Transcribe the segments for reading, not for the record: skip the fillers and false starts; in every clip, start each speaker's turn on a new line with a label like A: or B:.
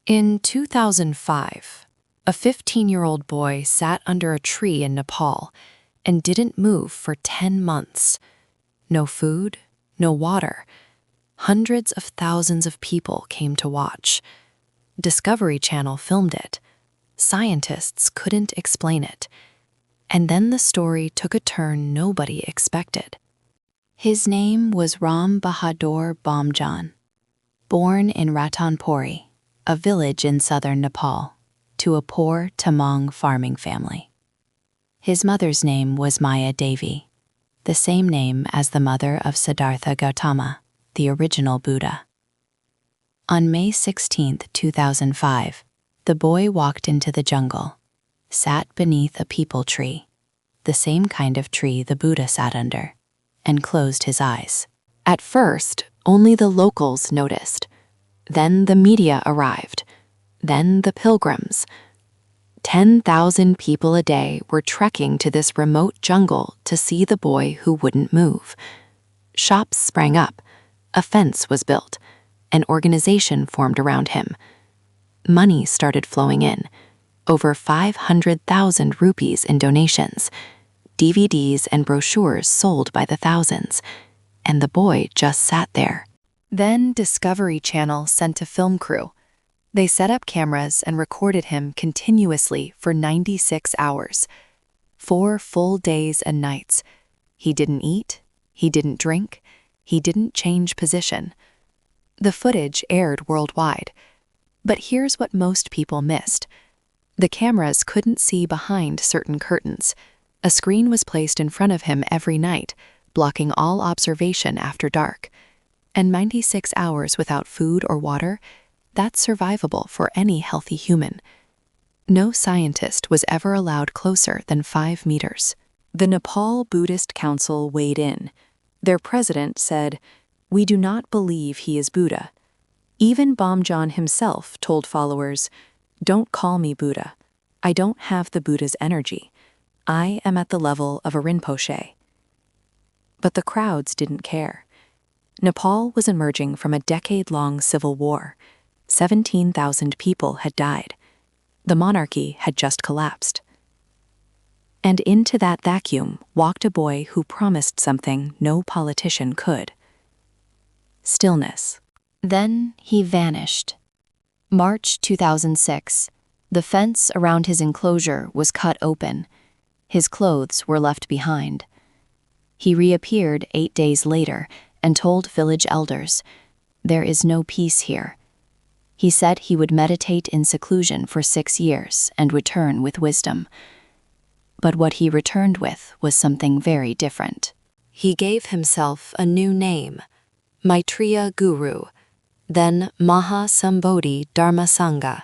A: In 2005, a 15-year-old boy sat under a tree in Nepal and didn't move for 10 months. No food, no water. Hundreds of thousands of people came to watch. Discovery Channel filmed it. Scientists couldn't explain it. And then the story took a turn nobody expected.
B: His name was Ram Bahadur Bomjon, born in Ratanpuri, a village in southern Nepal, to a poor Tamang farming family. His mother's name was Maya Devi, the same name as the mother of Siddhartha Gautama, the original Buddha. On May 16, 2005, the boy walked into the jungle, sat beneath a peepal tree, the same kind of tree the Buddha sat under, and closed his eyes. At first, only the locals noticed. Then the media arrived. Then the pilgrims. 10,000 people a day were trekking to this remote jungle to see the boy who wouldn't move. Shops sprang up. A fence was built. An organization formed around him. Money started flowing in. Over 500,000 rupees in donations. DVDs and brochures sold by the thousands. And the boy just sat there.
A: Then Discovery Channel sent a film crew. They set up cameras and recorded him continuously for 96 hours. 4 full days and nights. He didn't eat, he didn't drink, he didn't change position. The footage aired worldwide. But here's what most people missed. The cameras couldn't see behind certain curtains. A screen was placed in front of him every night, blocking all observation after dark. And 96 hours without food or water, that's survivable for any healthy human. No scientist was ever allowed closer than 5 meters. The Nepal Buddhist Council weighed in. Their president said, "We do not believe he is Buddha." Even Bomjon himself told followers, "Don't call me Buddha. I don't have the Buddha's energy. I am at the level of a Rinpoche." But the crowds didn't care. Nepal was emerging from a decade-long civil war. 17,000 people had died. The monarchy had just collapsed. And into that vacuum walked a boy who promised something no politician could. Stillness. Then he vanished. March 2006. The fence around his enclosure was cut open. His clothes were left behind. He reappeared 8 days later and told village elders, "There is no peace here." He said he would meditate in seclusion for 6 years and return with wisdom. But what he returned with was something very different. He gave himself a new name, Maitreya Guru, then Mahasambodhi Dharmasangha.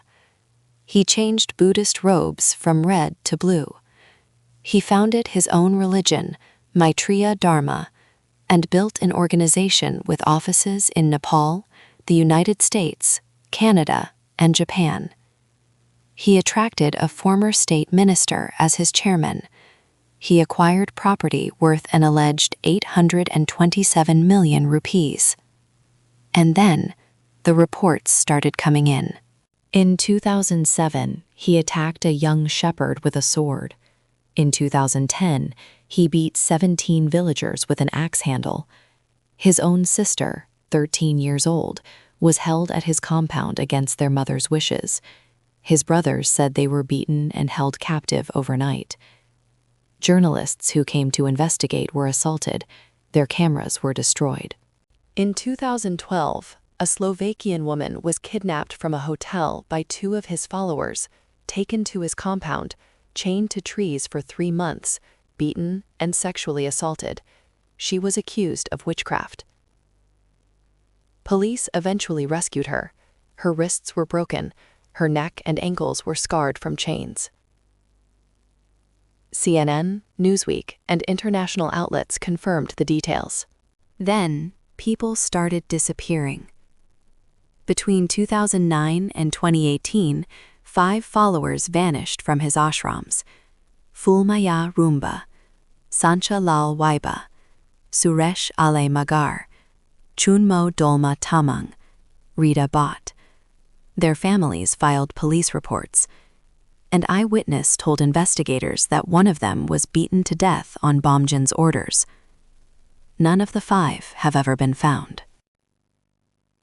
A: He changed Buddhist robes from red to blue. He founded his own religion, Maitreya Dharma, and built an organization with offices in Nepal, the United States, Canada, and Japan. He attracted a former state minister as his chairman. He acquired property worth an alleged 827 million rupees. And then, the reports started coming in. In 2007, he attacked a young shepherd with a sword. In 2010, he beat 17 villagers with an axe handle. His own sister, 13 years old, was held at his compound against their mother's wishes. His brothers said they were beaten and held captive overnight. Journalists who came to investigate were assaulted. Their cameras were destroyed. In 2012, a Slovakian woman was kidnapped from a hotel by 2 of his followers, taken to his compound, chained to trees for 3 months, beaten and sexually assaulted. She was accused of witchcraft. Police eventually rescued her. Her wrists were broken. Her neck and ankles were scarred from chains. CNN, Newsweek, and international outlets confirmed the details. Then, people started disappearing. Between 2009 and 2018, 5 followers vanished from his ashrams: Fulmaya Rumba, Sancha Lal Waiba, Suresh Ale Magar, Chunmo Dolma Tamang, Rita Bhatt.
B: Their families filed police reports. An eyewitness told investigators that one of them was beaten to death on Bomjon's orders. None of the 5 have ever been found.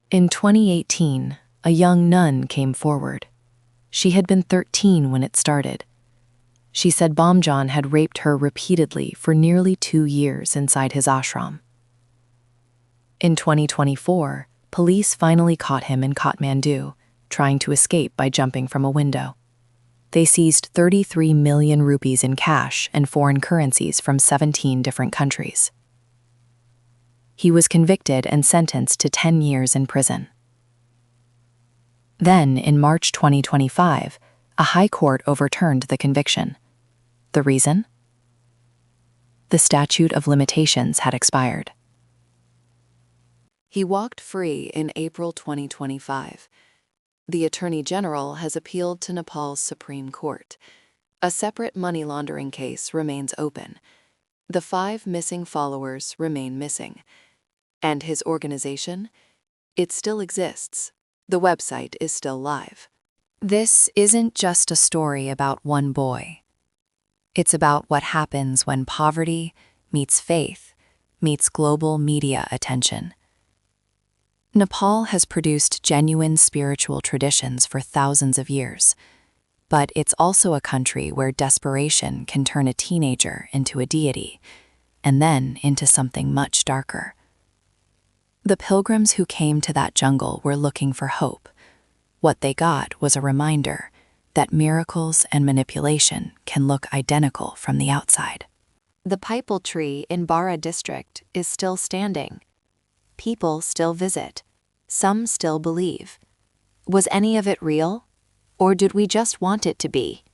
A: In 2018, a young nun came forward. She had been 13 when it started. She said Bomjon had raped her repeatedly for nearly 2 years inside his ashram. In 2024, police finally caught him in Kathmandu, trying to escape by jumping from a window. They seized 33 million rupees in cash and foreign currencies from 17 different countries. He was convicted and sentenced to 10 years in prison. Then, in March 2025, a high court overturned the conviction. The reason? The statute of limitations had expired. He walked free in April 2025. The Attorney General has appealed to Nepal's Supreme Court. A separate money laundering case remains open. The 5 missing followers remain missing. And his organization? It still exists. The website is still live. This isn't just a story about one boy. It's about what happens when poverty meets faith, meets global media attention. Nepal has produced genuine spiritual traditions for thousands of years, but it's also a country where desperation can turn a teenager into a deity, and then into something much darker. The pilgrims who came to that jungle were looking for hope. What they got was a reminder that miracles and manipulation can look identical from the outside. The pipal tree in Bara district is still standing. People still visit. Some still believe. Was any of it real? Or did we just want it to be?